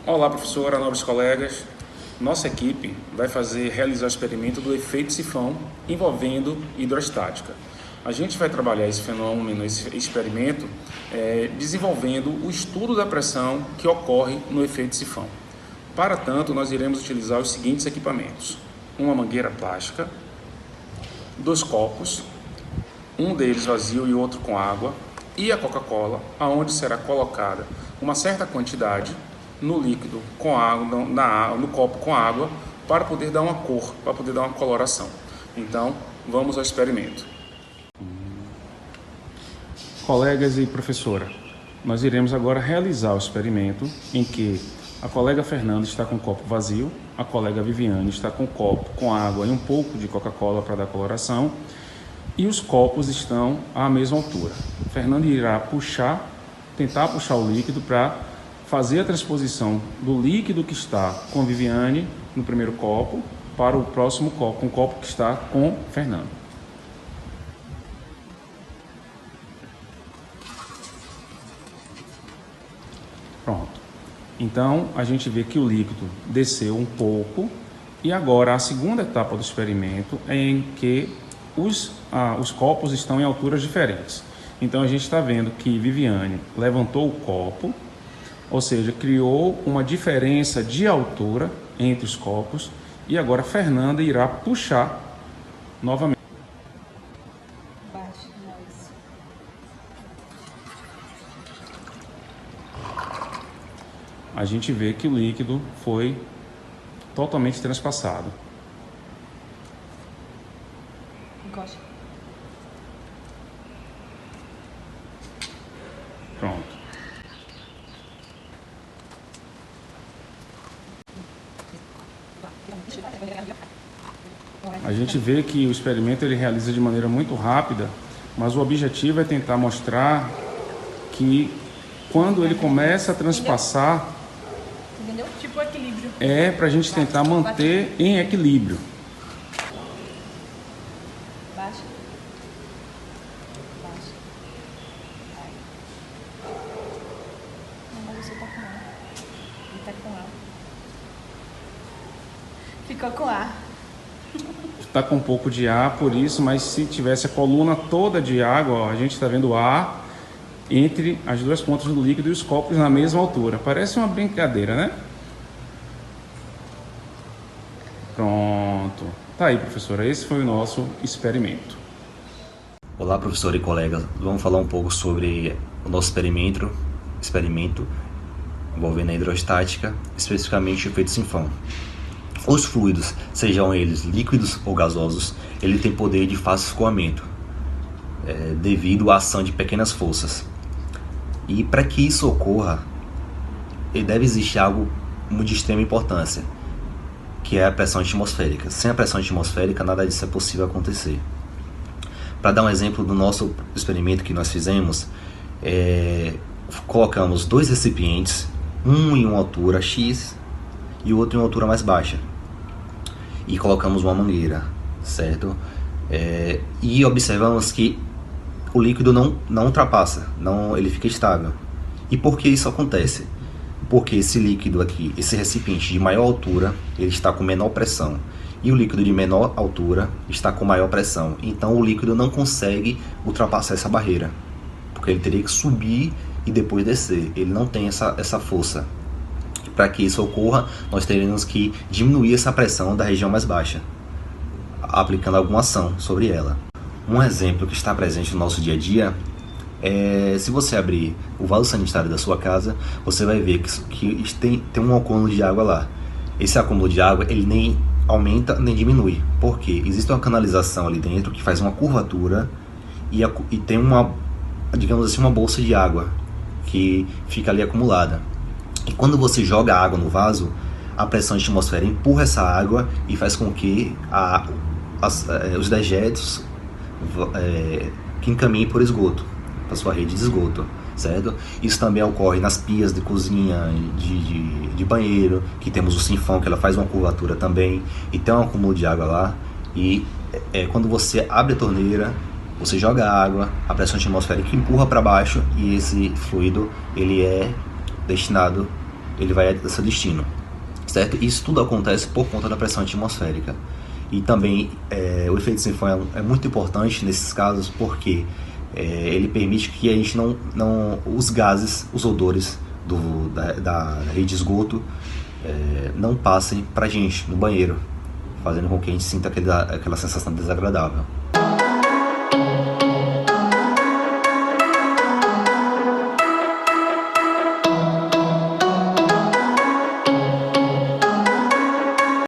Olá, professora, nobres colegas. Nossa equipe vai realizar o experimento do efeito sifão envolvendo hidrostática. A gente vai trabalhar esse fenômeno, esse experimento, desenvolvendo o estudo da pressão que ocorre no efeito sifão. Para tanto, nós iremos utilizar os seguintes equipamentos: uma mangueira plástica, 2 copos, um deles vazio e outro com água, e a Coca-Cola, aonde será colocada uma certa quantidade no líquido com água, no copo com água, para poder dar uma cor, para poder dar uma coloração. Então, vamos ao experimento. Colegas e professora, nós iremos agora realizar o experimento em que a colega Fernanda está com o copo vazio, a colega Viviane está com o copo com água e um pouco de Coca-Cola para dar coloração, e os copos estão à mesma altura. Fernanda irá tentar puxar o líquido para fazer a transposição do líquido que está com Viviane no primeiro copo para o próximo copo, um copo que está com Fernanda. Pronto. Então, a gente vê que o líquido desceu um pouco e agora a segunda etapa do experimento é em que os copos estão em alturas diferentes. Então, a gente está vendo que Viviane levantou o copo, ou seja, criou uma diferença de altura entre os copos, e agora Fernanda irá puxar novamente. A gente vê que o líquido foi totalmente transpassado. Encosta. Pronto. A gente vê que o experimento ele realiza de maneira muito rápida, mas o objetivo é tentar mostrar que quando ele começa a transpassar, Entendeu? Tipo equilíbrio. é para a gente tentar manter em equilíbrio. Baixa. Baixa. Não, mas você tá com ar. Ele tá com ar. Ficou com ar. Está com um pouco de ar, por isso, mas se tivesse a coluna toda de água, ó, a gente está vendo ar entre as duas pontas do líquido e os copos na mesma altura. Parece uma brincadeira, né? Pronto. Tá aí, professora. Esse foi o nosso experimento. Olá, professor e colegas. Vamos falar um pouco sobre o nosso experimento envolvendo a hidrostática, especificamente o efeito sifão. Os fluidos, sejam eles líquidos ou gasosos, ele tem poder de fácil escoamento, devido à ação de pequenas forças. E para que isso ocorra, deve existir algo de extrema importância, que é a pressão atmosférica. Sem a pressão atmosférica, nada disso é possível acontecer. Para dar um exemplo do nosso experimento que nós fizemos, colocamos 2 recipientes, um em uma altura X e o outro em uma altura mais baixa, e colocamos uma mangueira, certo? E observamos que o líquido não ultrapassa, ele fica estável. E por que isso acontece? Porque esse líquido aqui, esse recipiente de maior altura, ele está com menor pressão, e o líquido de menor altura está com maior pressão. Então o líquido não consegue ultrapassar essa barreira, porque ele teria que subir e depois descer. Ele não tem essa força. Para que isso ocorra, nós teremos que diminuir essa pressão da região mais baixa, aplicando alguma ação sobre ela. Um exemplo que está presente no nosso dia a dia é, se você abrir o vaso sanitário da sua casa, você vai ver que tem um acúmulo de água lá. Esse acúmulo de água, ele nem aumenta nem diminui. Por quê? Existe uma canalização ali dentro que faz uma curvatura e tem digamos assim, uma bolsa de água que fica ali acumulada. E quando você joga água no vaso, a pressão atmosférica empurra essa água e faz com que os dejetos que encaminhem por esgoto, para sua rede de esgoto, certo? Isso também ocorre nas pias de cozinha, de banheiro, que temos o sifão, que ela faz uma curvatura também, e tem um acúmulo de água lá, e quando você abre a torneira, você joga água, a pressão atmosférica empurra para baixo, e esse fluido ele é destinado ele vai a seu destino, certo? Isso tudo acontece por conta da pressão atmosférica. E também o efeito sinfônico é muito importante nesses casos porque ele permite que a gente os gases, os odores da rede de esgoto não passem pra gente no banheiro, fazendo com que a gente sinta aquela sensação desagradável.